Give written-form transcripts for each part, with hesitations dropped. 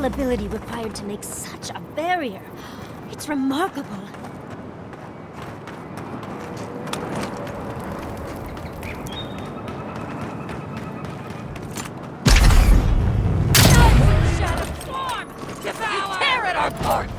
incredible ability required to make such a barrier. It's remarkable. Tear it apart!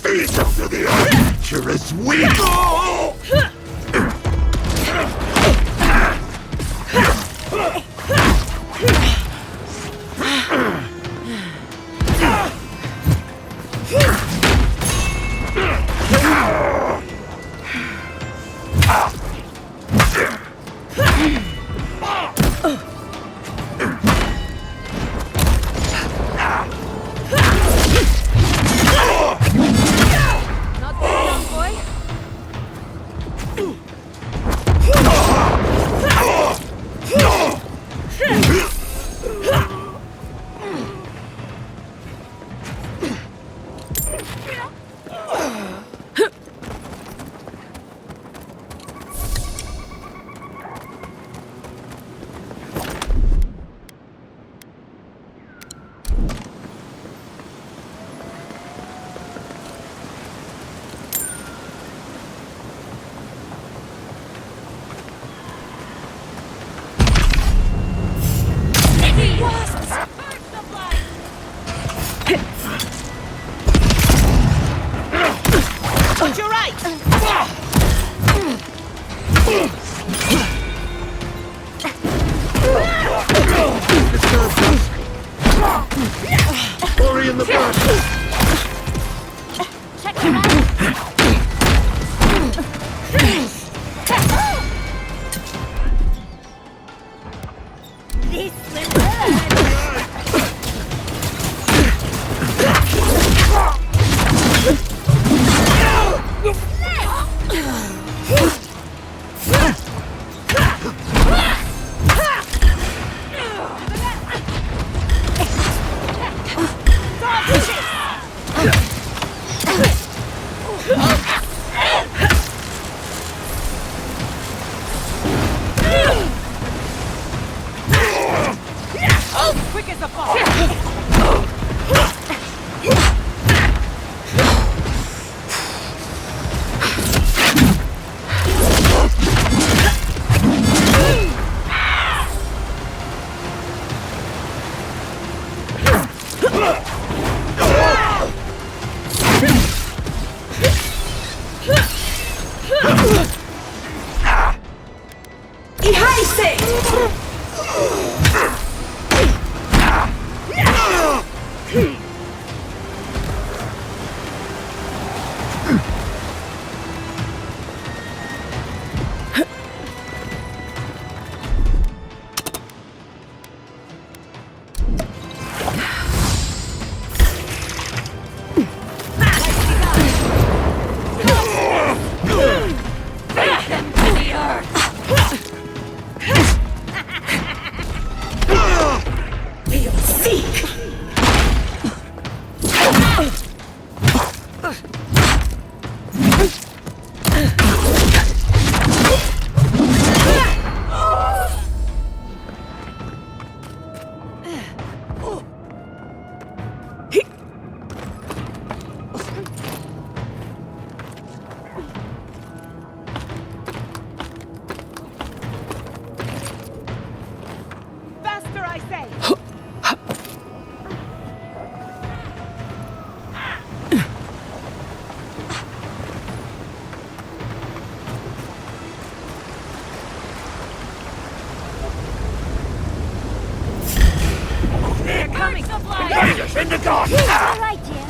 Feed up to the adventurous weak! You're right! Worry in the back! Check your back. This will Quick as a ball! in the garden! All right, dear.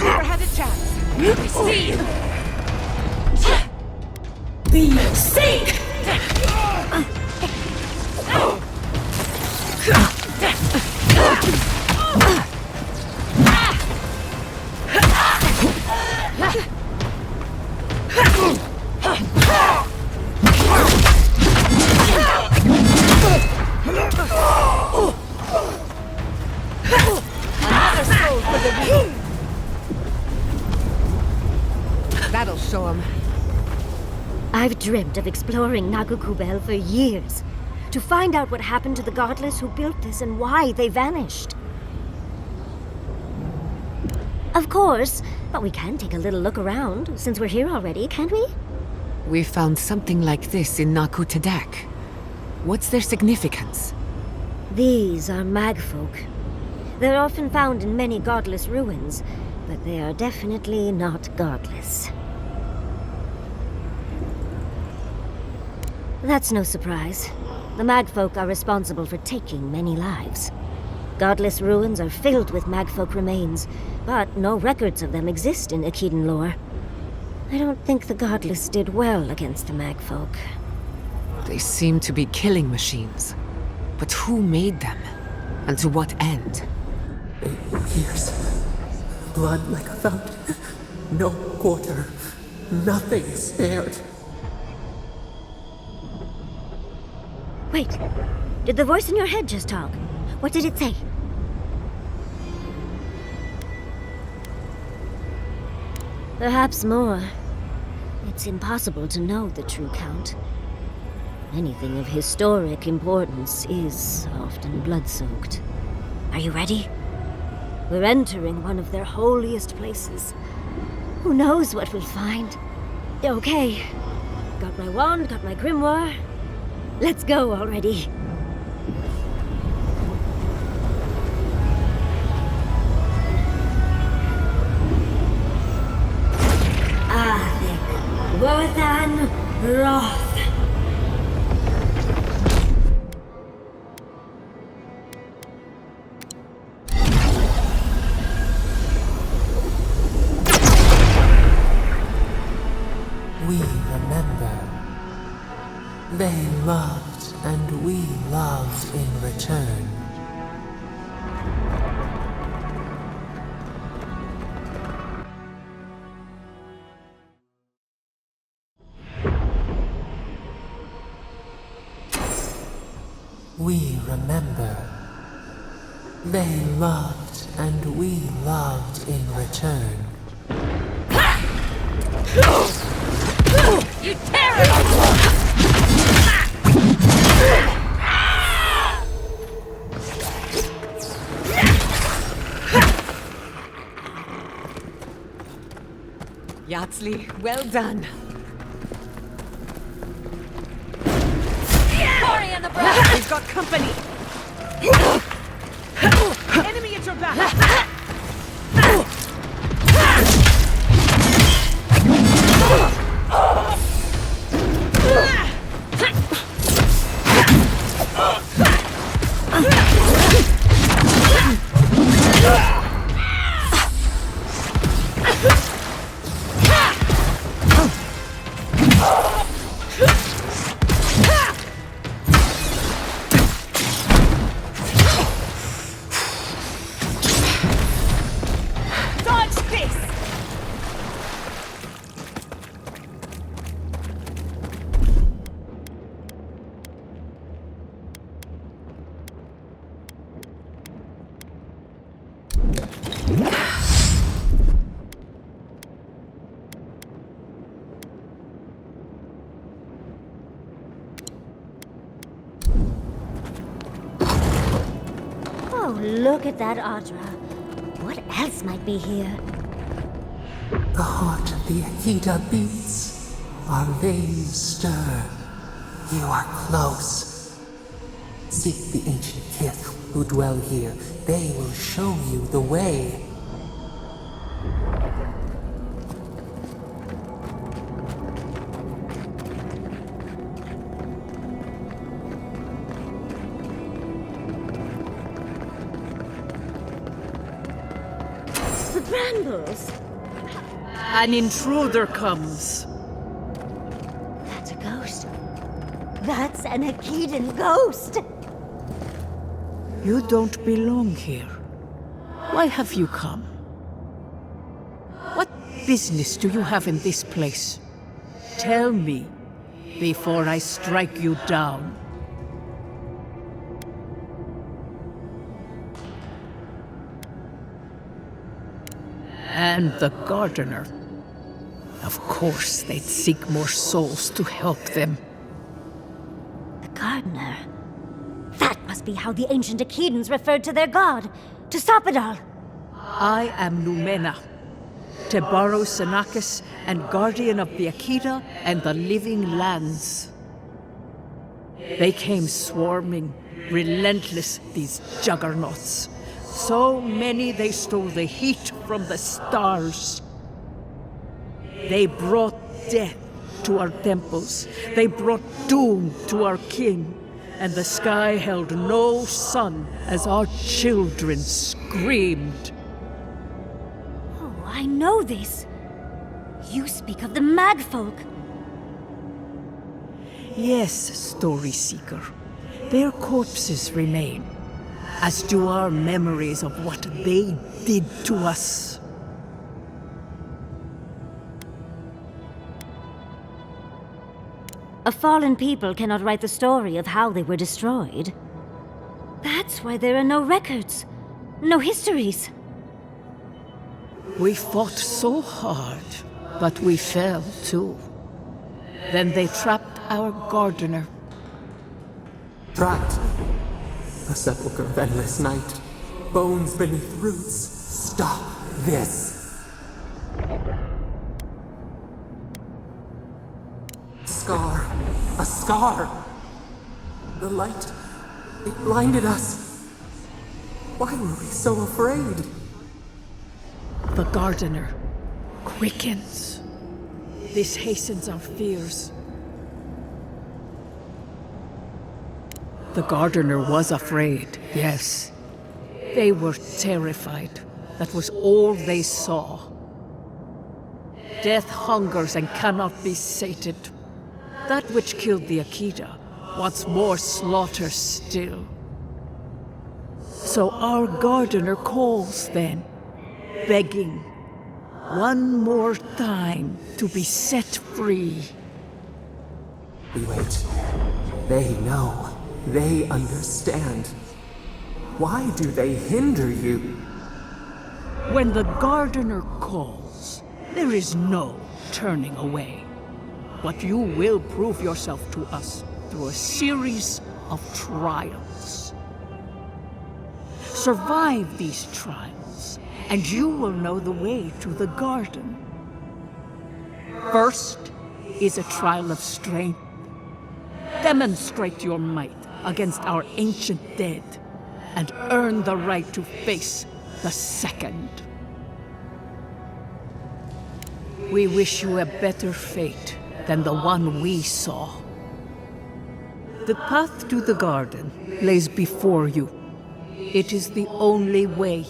Never had a chance. We see you. Be sick! Another soul for the wheel. That'll show him. I've dreamt of exploring Nagukubel for years. To find out what happened to the godless who built this and why they vanished. Of course, but we can take a little look around, since we're here already, can't we? We found something like this in Naku Tadak. What's their significance? These are magfolk. They're often found in many godless ruins, but they are definitely not godless. That's no surprise. The magfolk are responsible for taking many lives. Godless ruins are filled with magfolk remains, but no records of them exist in Akhidan lore. I don't think the godless did well against the magfolk. They seem to be killing machines. But who made them? And to what end? 8 years. Blood like a fountain. No quarter. Nothing spared. Wait, did the voice in your head just talk? What did it say? Perhaps more. It's impossible to know the true count. Anything of historic importance is often blood-soaked. Are you ready? We're entering one of their holiest places. Who knows what we'll find? Okay. Got my wand, got my grimoire. Let's go already. Worthan Roth. We remember. They loved and we loved in return. We remember. They loved and we loved in return. You terror! Yatsley, well done. Glory in the breath! We've got company! Enemy at your back! Look at that Audra. What else might be here? The heart of the Akita beats. Our veins stir. You are close. Seek the ancient kith who dwell here. They will show you the way. The brambles! An intruder comes. That's a ghost. That's an Akedan ghost! You don't belong here. Why have you come? What business do you have in this place? Tell me, before I strike you down. And the gardener. Of course, they'd seek more souls to help them. The gardener. That must be how the ancient Akedans referred to their god, to Sopadal. I am Numena, Tebaro Senakis, and guardian of the Akeda and the living lands. They came swarming, relentless, these juggernauts. So many they stole the heat from the stars. They brought death to our temples. They brought doom to our king. And the sky held no sun as our children screamed. Oh, I know this. You speak of the Magfolk. Yes, Story Seeker. Their corpses remain, as do our memories of what they did to us. A fallen people cannot write the story of how they were destroyed. That's why there are no records, no histories. We fought so hard, but we fell too. Then they trapped our gardener. Trapped. A sepulchre of endless night. Bones beneath roots. Stop this. Scar. A scar. The light. It blinded us. Why were we so afraid? The gardener quickens. This hastens our fears. The gardener was afraid, yes. They were terrified. That was all they saw. Death hungers and cannot be sated. That which killed the Akeda wants more slaughter still. So our gardener calls then, begging one more time to be set free. We wait. They know. They understand. Why do they hinder you? When the gardener calls, there is no turning away. But you will prove yourself to us through a series of trials. Survive these trials, and you will know the way to the garden. First is a trial of strength. Demonstrate your might against our ancient dead, and earn the right to face the second. We wish you a better fate than the one we saw. The path to the garden lays before you. It is the only way.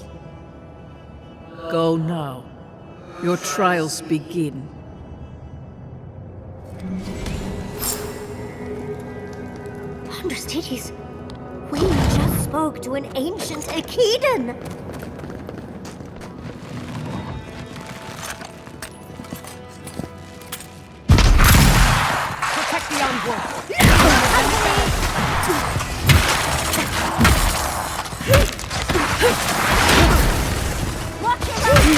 Go now. Your trials begin. Understudies, we just spoke to an ancient Akedan! Protect the envoy! Watch your back!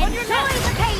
on your neck! Enjoy the pain!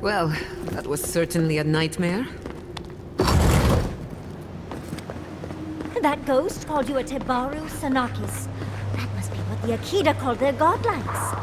Well, that was certainly a nightmare. That ghost called you a Tebaru Sanakis. That must be what the Akita called their godlings.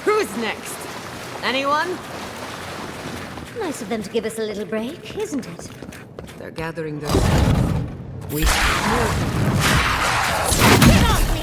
Who's next? Anyone? Nice of them to give us a little break, isn't it? They're gathering their... We... Get off me!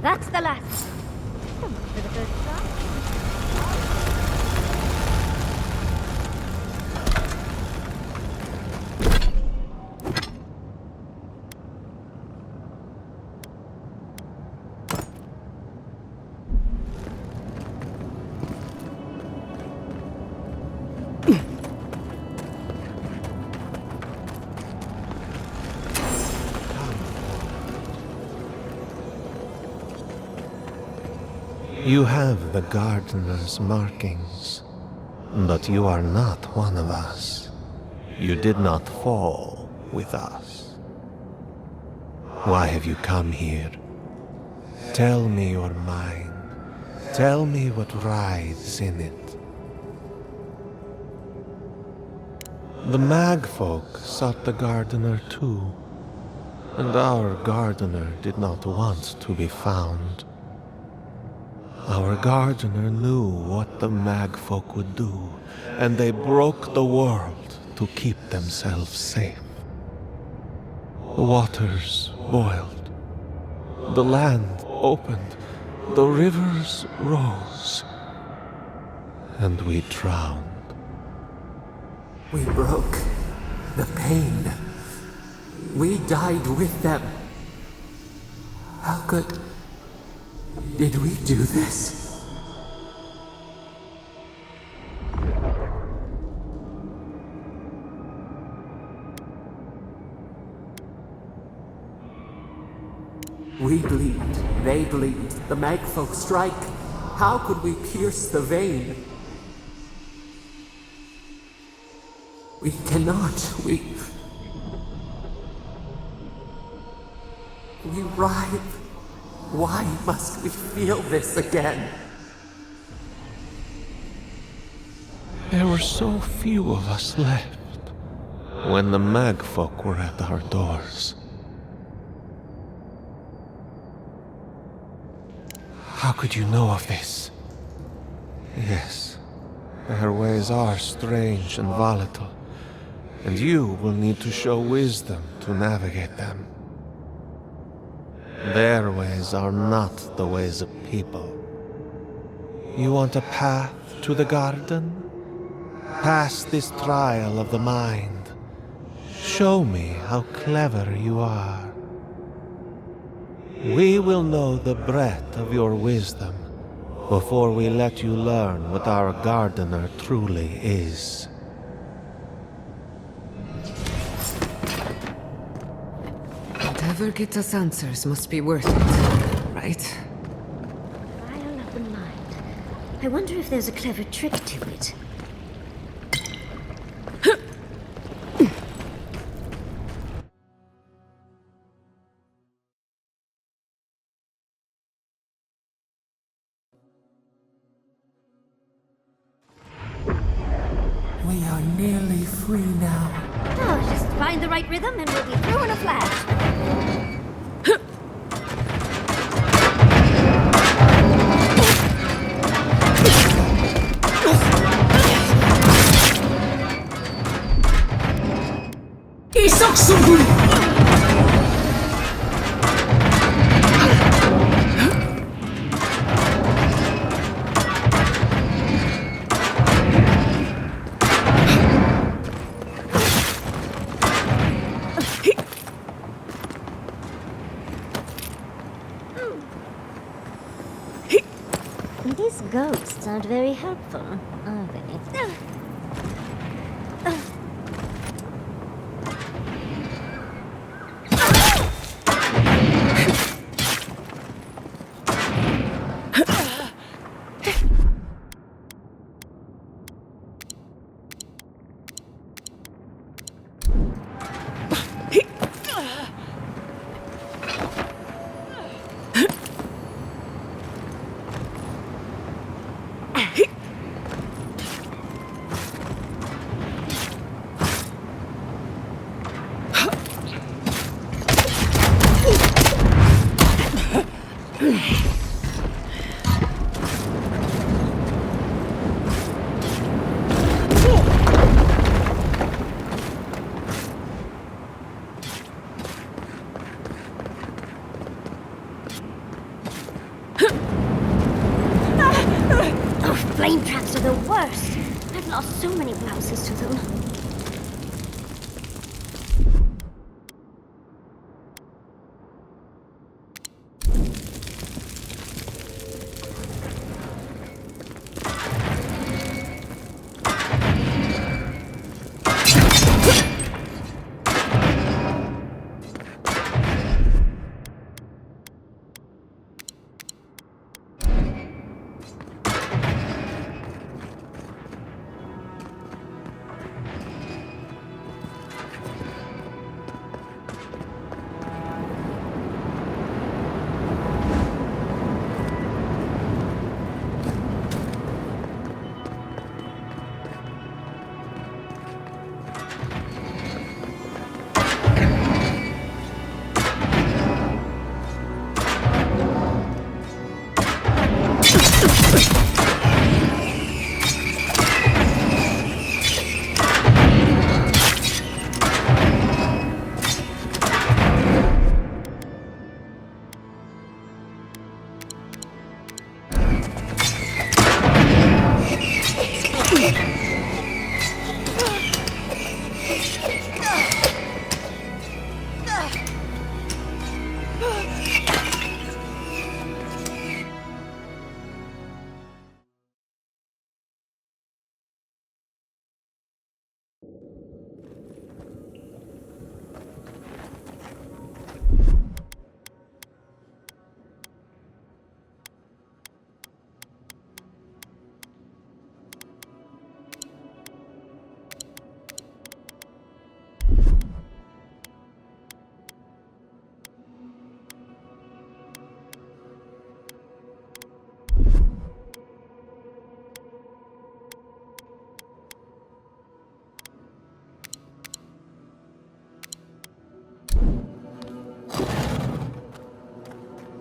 That's the last. So much for the first try. You have the gardener's markings, but you are not one of us. You did not fall with us. Why have you come here? Tell me your mind. Tell me what rides in it. The Magfolk sought the gardener too, and our gardener did not want to be found. Our gardener knew what the Magfolk would do, and they broke the world to keep themselves safe. The waters boiled, the land opened, the rivers rose, and we drowned. We broke the pain. We died with them. How could... did we do this? We bleed, they bleed, the Magfolk strike. How could we pierce the vein? We cannot, we writhe. Why must we feel this again? There were so few of us left when the Magfolk were at our doors. How could you know of this? Yes, their ways are strange and volatile, and you will need to show wisdom to navigate them. Their ways are not the ways of people. You want a path to the garden? Pass this trial of the mind. Show me how clever you are. We will know the breadth of your wisdom before we let you learn what our gardener truly is. Whatever gets us answers must be worth it, right? Trial of the mind. I wonder if there's a clever trick to it. We are nearly free now. Oh, just find the right rhythm and we'll be through in a flash. These ghosts aren't very helpful, are they? Flame traps are the worst. I've lost so many blouses to them.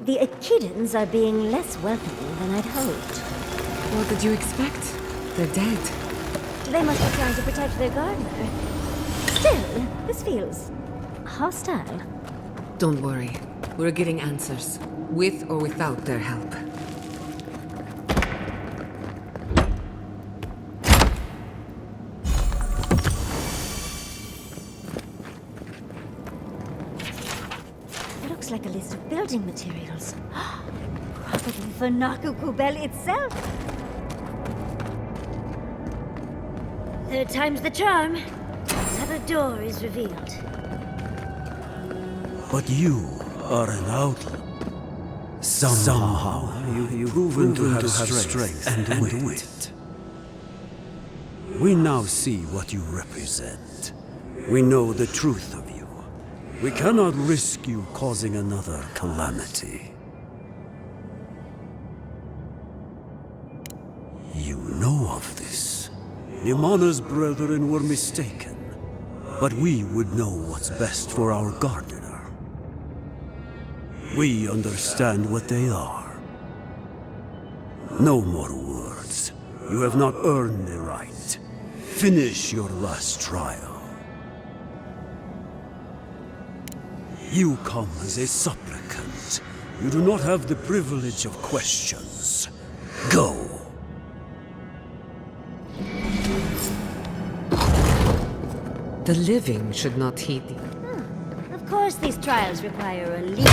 The Echidans are being less welcoming than I'd hoped. What did you expect? They're dead. They must be trying to protect their gardener. Still, this feels hostile. Don't worry. We're getting answers, with or without their help. Looks like a list of building materials. Probably for Naku Kubel itself. Third time's the charm. Another door is revealed. But you are an outlaw. Somehow you've proven to have strength and wit. We now see what you represent. We know the truth of you. We cannot risk you causing another calamity. You know of this. Nimana's brethren were mistaken, but we would know what's best for our gardener. We understand what they are. No more words. You have not earned the right. Finish your last trial. You come as a supplicant. You do not have the privilege of questions. Go. The living should not heed thee. Of course these trials require a leap.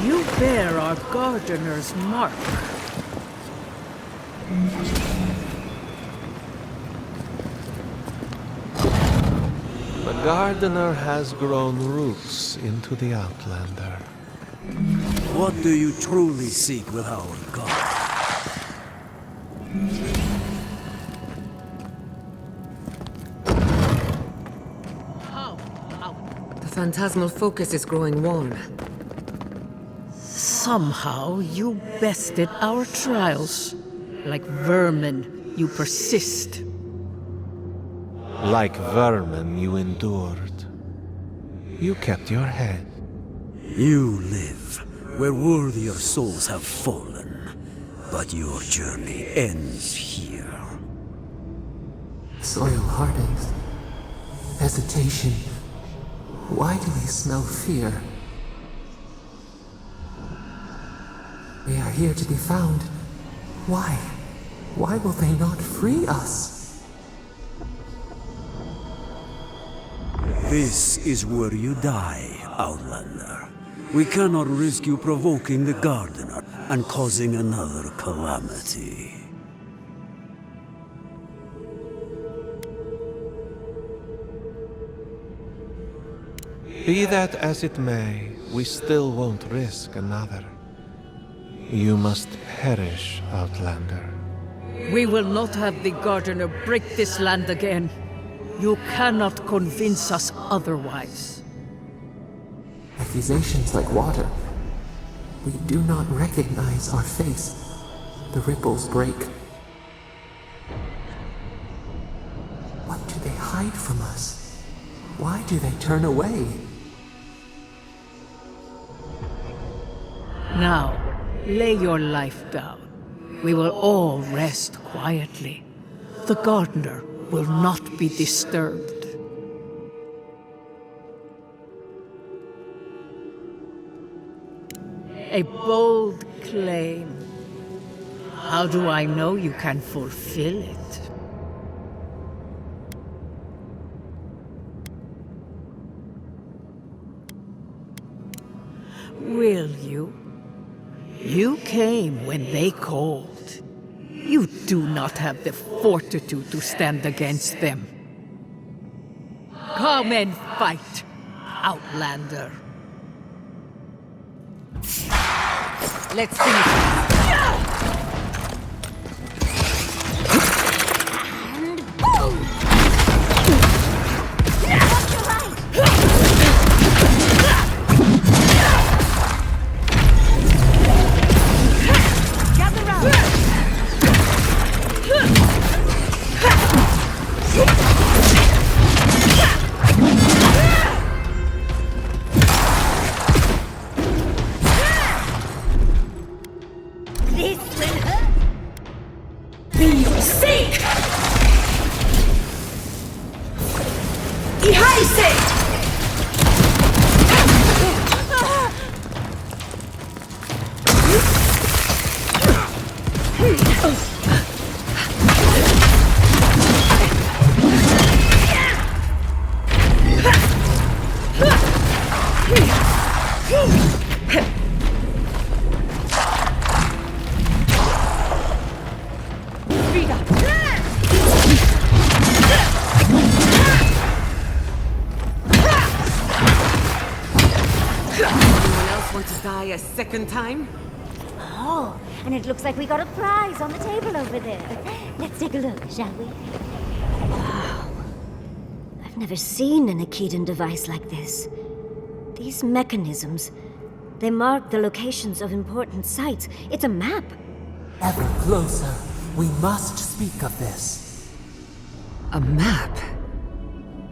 You bear our gardener's mark. The gardener has grown roots into the Outlander. What do you truly seek with our god? The phantasmal focus is growing warm. Somehow you bested our trials. Like vermin, you persist. Like vermin, you endured. You kept your head. You live where worthier souls have fallen, but your journey ends here. Soil hardens. Hesitation. Why do we smell fear? They are here to be found. Why? Why will they not free us? This is where you die, Outlander. We cannot risk you provoking the Gardener and causing another calamity. Be that as it may, we still won't risk another. You must perish, Outlander. We will not have the gardener break this land again. You cannot convince us otherwise. Accusations like water. We do not recognize our face. The ripples break. What do they hide from us? Why do they turn away? Now, lay your life down. We will all rest quietly. The gardener will not be disturbed. A bold claim. How do I know you can fulfill it? Will you? You came when they called. You do not have the fortitude to stand against them. Come and fight, Outlander. Let's finish. die a second time? Oh, and it looks like we got a prize on the table over there. Let's take a look, shall we? Wow. I've never seen an Akitan device like this. These mechanisms, they mark the locations of important sites. It's a map. Ever closer. We must speak of this. A map?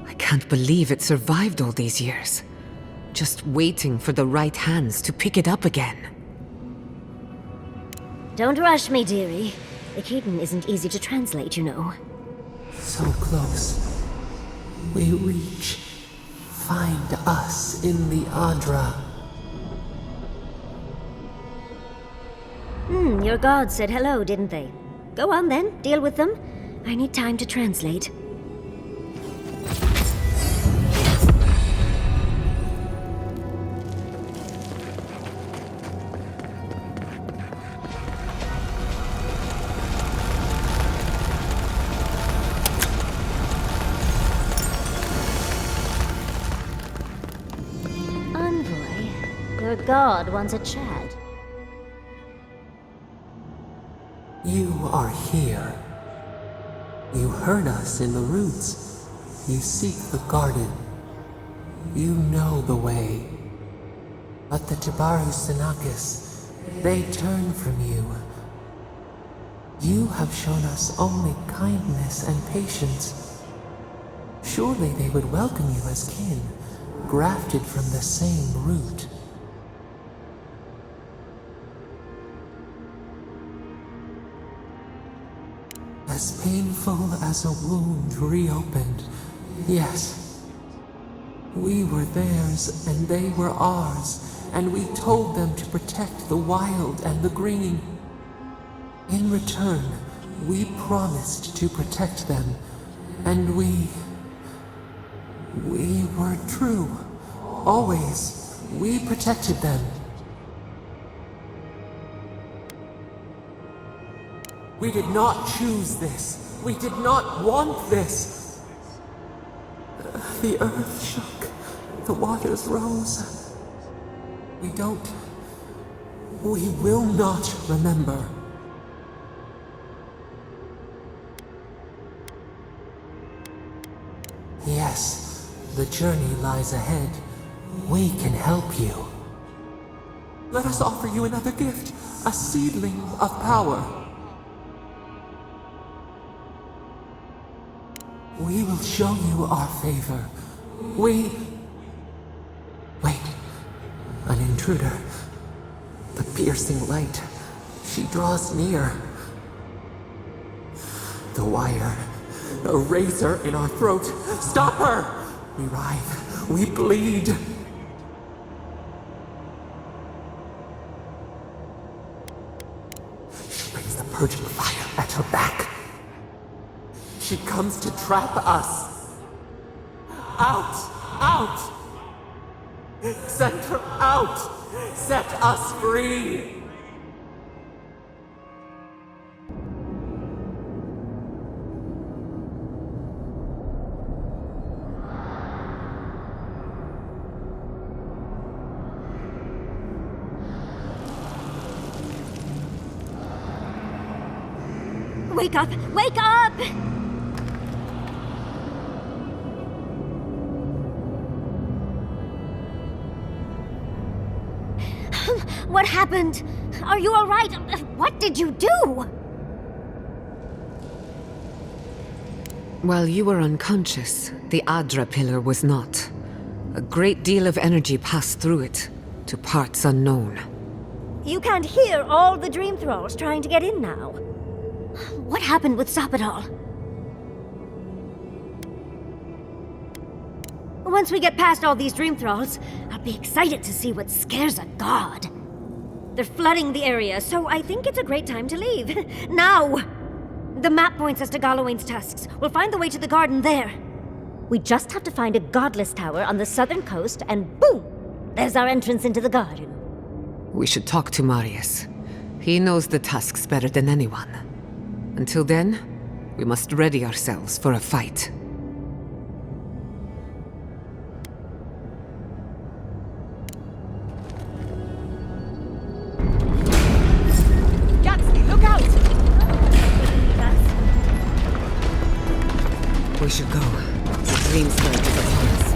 I can't believe it survived all these years. Just waiting for the right hands to pick it up again. Don't rush me, dearie. Akitan isn't easy to translate, you know. So close. We reach. Find us in the Adra. Your gods said hello, didn't they? Go on then, deal with them. I need time to translate. Your god wants a chat. You are here. You heard us in the roots. You seek the garden. You know the way. But the Tabaru Sanakis, they turn from you. You have shown us only kindness and patience. Surely they would welcome you as kin, grafted from the same root. As painful as a wound reopened, yes. We were theirs and they were ours, and we told them to protect the wild and the green. In return, we promised to protect them, and we were true. Always, we protected them. We did not choose this. We did not want this. The earth shook. The waters rose. We will not remember. Yes, the journey lies ahead. We can help you. Let us offer you another gift, a seedling of power. We will show you our favor. Wait, an intruder. The piercing light. She draws near. The wire. A razor in our throat. Stop her! We writhe. We bleed. She brings the purging fire at her back. She comes to trap us. Out! Out! Send her out! Set us free! Wake up! Wake up! What happened? Are you all right? What did you do? While you were unconscious, the Adra pillar was not. A great deal of energy passed through it, to parts unknown. You can't hear all the dream thralls trying to get in now. What happened with Stop It All? Once we get past all these dream thralls, I'll be excited to see what scares a god. They're flooding the area, so I think it's a great time to leave. Now! The map points us to Galawain's tusks. We'll find the way to the garden there. We just have to find a godless tower on the southern coast, and boom! There's our entrance into the garden. We should talk to Marius. He knows the tusks better than anyone. Until then, we must ready ourselves for a fight. dream scourge is upon us.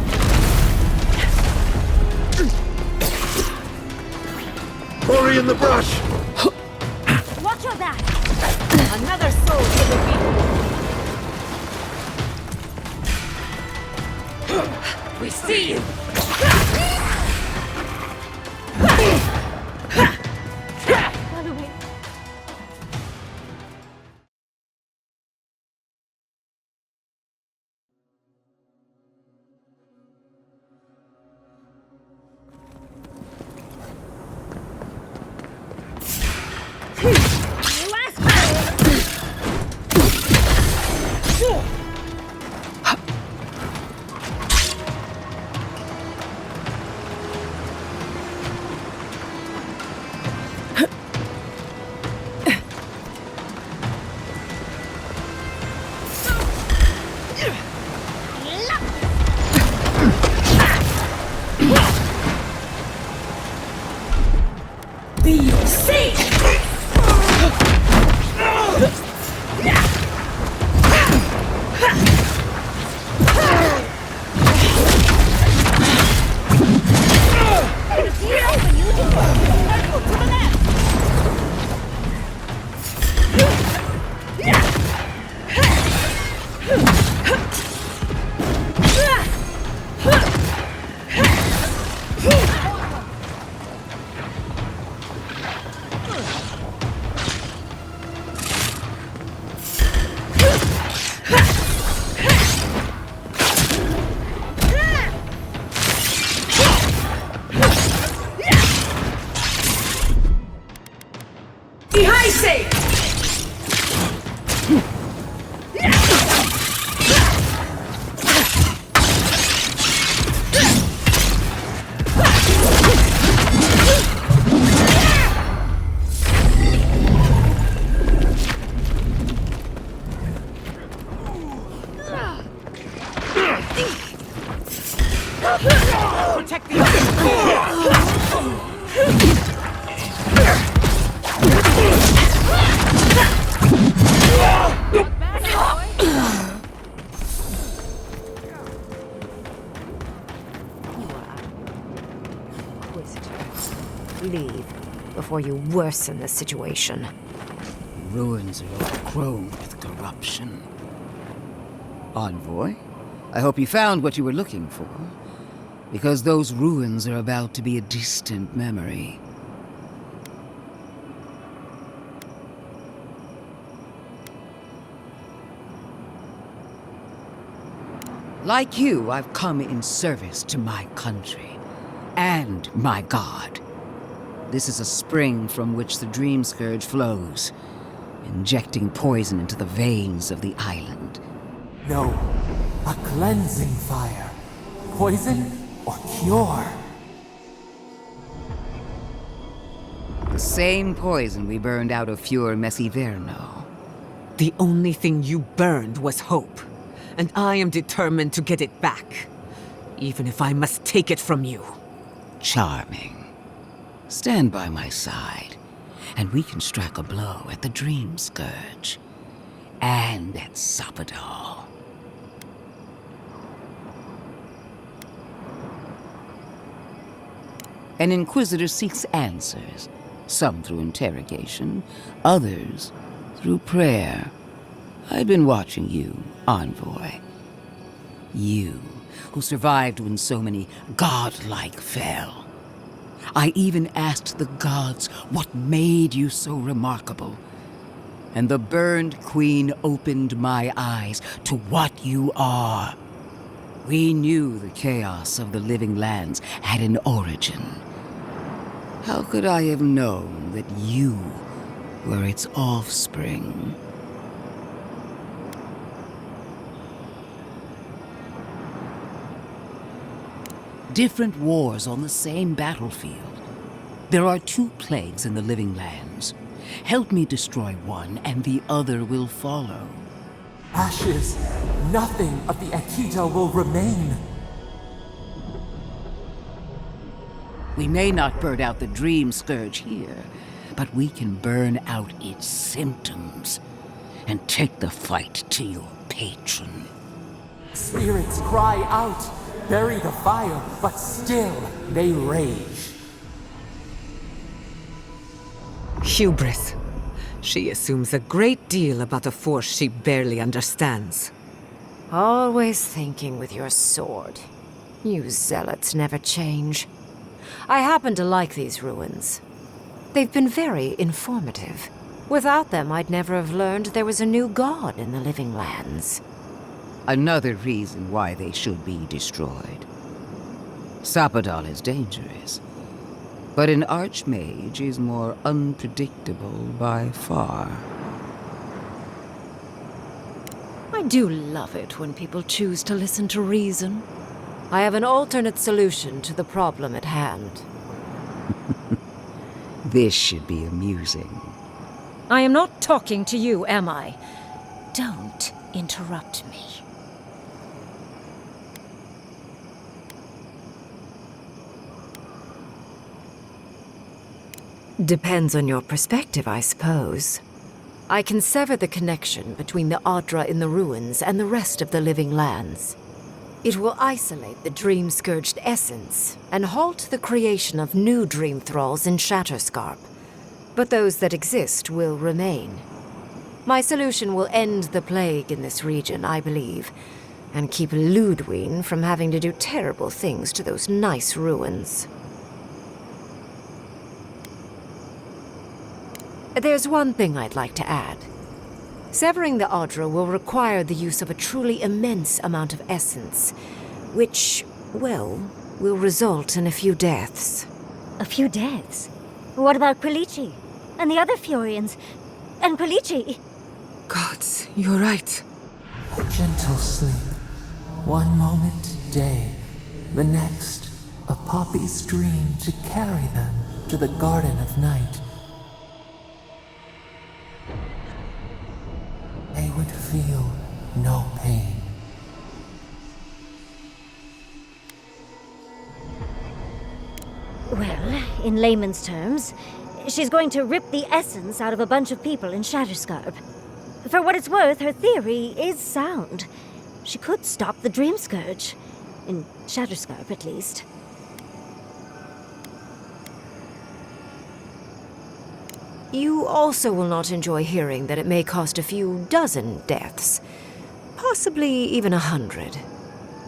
Hurry in the brush! Watch your back! Another soul to the beat. We see you! Protect the Leave before you worsen the situation. Ruins are overgrown with corruption. Envoy, I hope you found what you were looking for, because those ruins are about to be a distant memory. Like you, I've come in service to my country and my god. This is a spring from which the Dream Scourge flows, injecting poison into the veins of the island. No, a cleansing fire. Poison or cure? The same poison we burned out of Fior Messiverno. The only thing you burned was hope, and I am determined to get it back, even if I must take it from you. Charming. Stand by my side, and we can strike a blow at the Dream Scourge. And at Sopadal. An Inquisitor seeks answers, some through interrogation, others through prayer. I've been watching you, Envoy. You, who survived when so many godlike fell. I even asked the gods what made you so remarkable. And the burned queen opened my eyes to what you are. We knew the chaos of the living lands had an origin. How could I have known that you were its offspring? Different wars on the same battlefield. There are 2 plagues in the living lands. Help me destroy one, and the other will follow. Ashes. Nothing of the Akita will remain. We may not burn out the Dream Scourge here, but we can burn out its symptoms and take the fight to your patron. Spirits cry out, bury the fire, but still they rage. Hubris. She assumes a great deal about a force she barely understands. Always thinking with your sword. You zealots never change. I happen to like these ruins. They've been very informative. Without them, I'd never have learned there was a new god in the living lands. Another reason why they should be destroyed. Sapadal is dangerous, but an archmage is more unpredictable by far. I do love it when people choose to listen to reason. I have an alternate solution to the problem at hand. This should be amusing. I am not talking to you, am I? Don't interrupt me. Depends on your perspective, I suppose. I can sever the connection between the Adra in the ruins and the rest of the living lands. It will isolate the dream-scourged essence and halt the creation of new dream thralls in Shatterscarp. But those that exist will remain. My solution will end the plague in this region, I believe, and keep Ludwig from having to do terrible things to those nice ruins. There's one thing I'd like to add. Severing the Adra will require the use of a truly immense amount of essence, which, well, will result in a few deaths. A few deaths? What about Quilici? And the other Furians? And Quilici? Gods, you're right. A gentle sleep. One moment day, the next, a poppy's dream to carry them to the Garden of Night. They would feel no pain. Well, in layman's terms, she's going to rip the essence out of a bunch of people in Shatterscarp. For what it's worth, her theory is sound. She could stop the Dream Scourge. In Shatterscarp, at least. You also will not enjoy hearing that it may cost a few dozen deaths. Possibly even 100.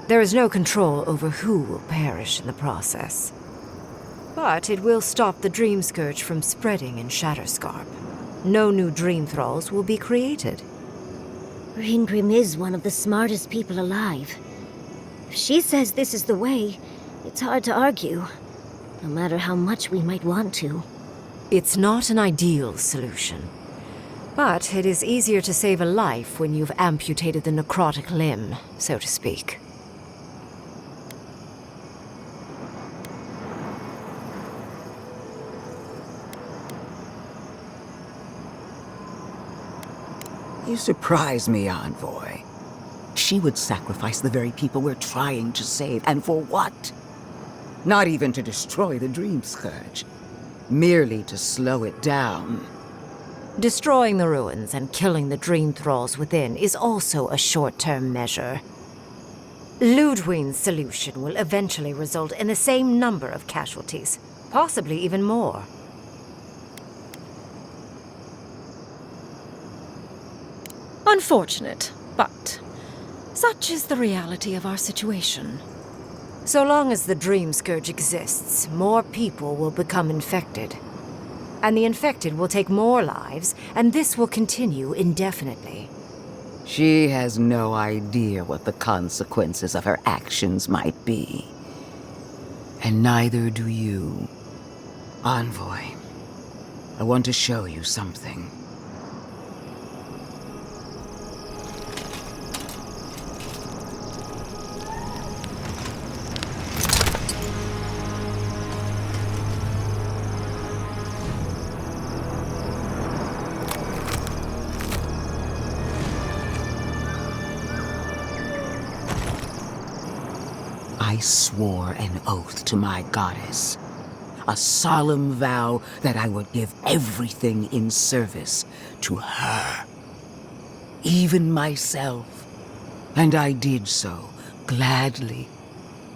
There is no control over who will perish in the process. But it will stop the Dream Scourge from spreading in Shatterscarp. No new Dream Thralls will be created. Ringrim is one of the smartest people alive. If she says this is the way, it's hard to argue. No matter how much we might want to. It's not an ideal solution. But it is easier to save a life when you've amputated the necrotic limb, so to speak. You surprise me, Envoy. She would sacrifice the very people we're trying to save, and for what? Not even to destroy the Dream Scourge. Merely to slow it down. Destroying the ruins and killing the Dream Thralls within is also a short-term measure. Ludwig's solution will eventually result in the same number of casualties, possibly even more. Unfortunate, but such is the reality of our situation. So long as the Dream Scourge exists, more people will become infected. And the infected will take more lives, and this will continue indefinitely. She has no idea what the consequences of her actions might be. And neither do you. Envoy, I want to show you something. I swore an oath to my goddess. A solemn vow that I would give everything in service to her. Even myself. And I did so, gladly.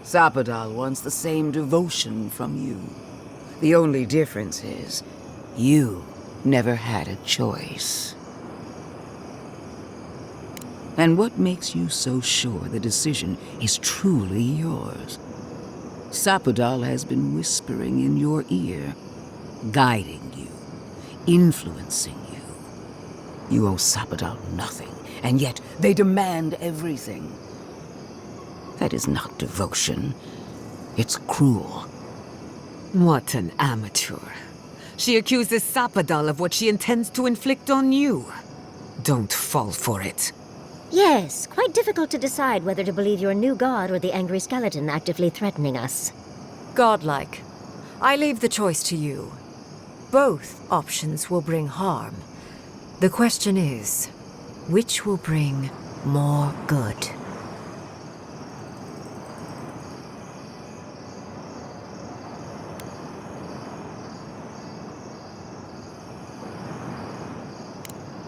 Sapadal wants the same devotion from you. The only difference is, you never had a choice. And what makes you so sure the decision is truly yours? Sapadal has been whispering in your ear, guiding you, influencing you. You owe Sapadal nothing, and yet they demand everything. That is not devotion. It's cruel. What an amateur. She accuses Sapadal of what she intends to inflict on you. Don't fall for it. Yes, quite difficult to decide whether to believe your new god or the angry skeleton actively threatening us. Godlike. I leave the choice to you. Both options will bring harm. The question is, which will bring more good?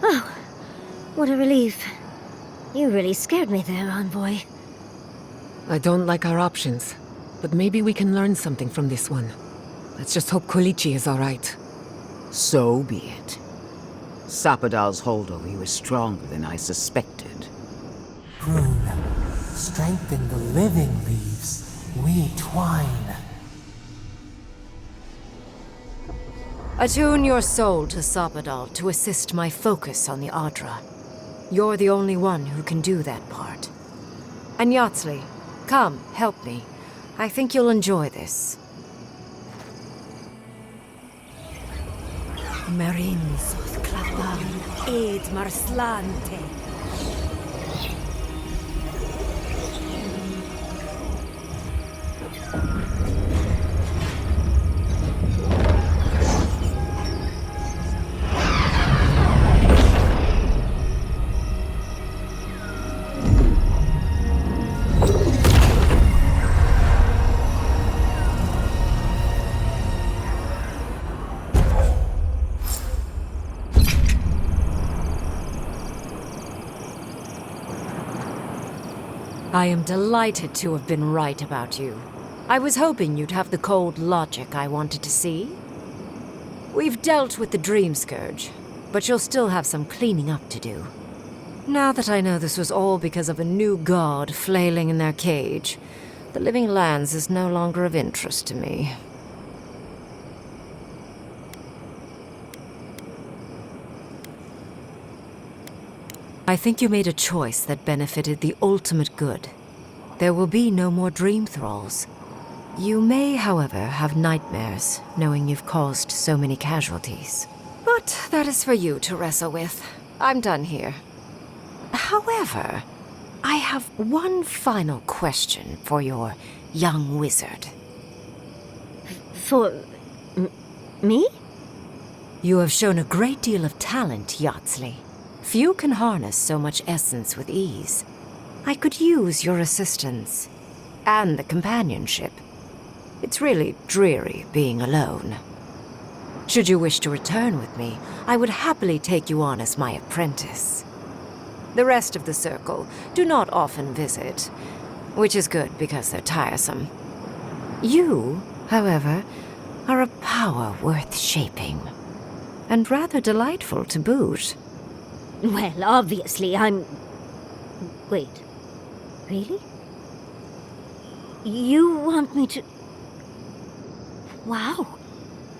Oh, what a relief. You really scared me there, Envoy. I don't like our options, but maybe we can learn something from this one. Let's just hope Kolichi is all right. So be it. Sapadal's hold over you is stronger than I suspected. Prune, strengthen the living leaves. We twine. Attune your soul to Sapadal to assist my focus on the Adra. You're the only one who can do that part. And Yatsli, come, help me. I think you'll enjoy this. Marins clapan ed marslante. I am delighted to have been right about you. I was hoping you'd have the cold logic I wanted to see. We've dealt with the Dream Scourge, but you'll still have some cleaning up to do. Now that I know this was all because of a new god flailing in their cage, the Living Lands is no longer of interest to me. I think you made a choice that benefited the ultimate good. There will be no more dream thralls. You may, however, have nightmares, knowing you've caused so many casualties. But that is for you to wrestle with. I'm done here. However, I have one final question for your young wizard. For... me? You have shown a great deal of talent, Yatsli. Few can harness so much essence with ease. I could use your assistance. And the companionship. It's really dreary being alone. Should you wish to return with me, I would happily take you on as my apprentice. The rest of the circle do not often visit, which is good because they're tiresome. You, however, are a power worth shaping. And rather delightful to boot. Well, obviously, I'm... Wait. Really? You want me to... Wow.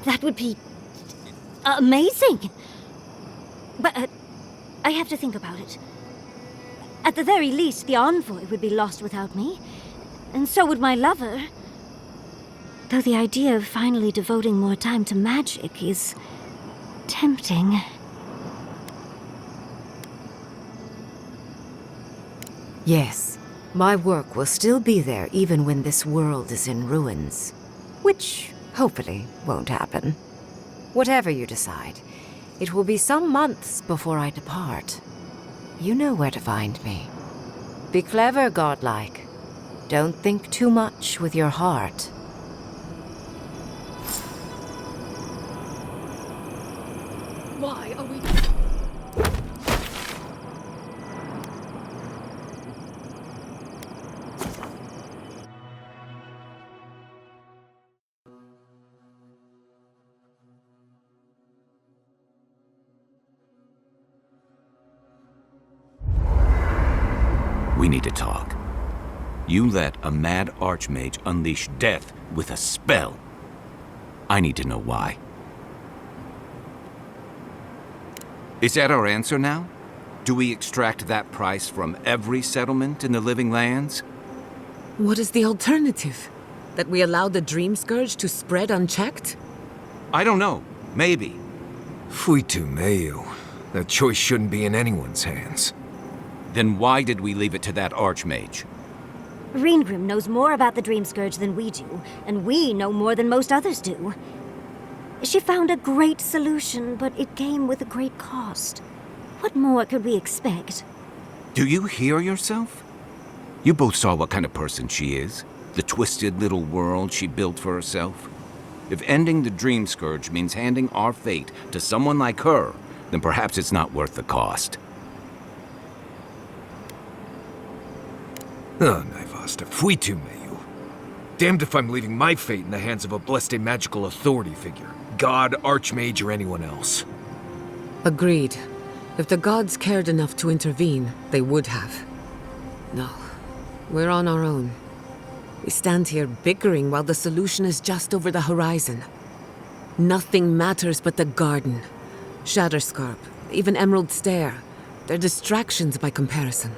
That would be... amazing! But I have to think about it. At the very least, the envoy would be lost without me. And so would my lover. Though the idea of finally devoting more time to magic is... tempting. Yes, my work will still be there even when this world is in ruins. Which, hopefully, won't happen. Whatever you decide, it will be some months before I depart. You know where to find me. Be clever, godlike. Don't think too much with your heart. Why are we... We need to talk. You let a mad archmage unleash death with a spell. I need to know why. Is that our answer now? Do we extract that price from every settlement in the Living Lands? What is the alternative? That we allow the Dream Scourge to spread unchecked? I don't know. Maybe. Fuitu Mayu. That choice shouldn't be in anyone's hands. Then why did we leave it to that archmage? Reengrim knows more about the Dream Scourge than we do, and we know more than most others do. She found a great solution, but it came with a great cost. What more could we expect? Do you hear yourself? You both saw what kind of person she is. The twisted little world she built for herself. If ending the Dream Scourge means handing our fate to someone like her, then perhaps it's not worth the cost. Oh, Naivasta, Fuitu Mayu. Damned if I'm leaving my fate in the hands of a blessed magical authority figure. God, Archmage, or anyone else. Agreed. If the gods cared enough to intervene, they would have. No, we're on our own. We stand here bickering while the solution is just over the horizon. Nothing matters but the garden. Shatterscarp, even Emerald Stair. They're distractions by comparison.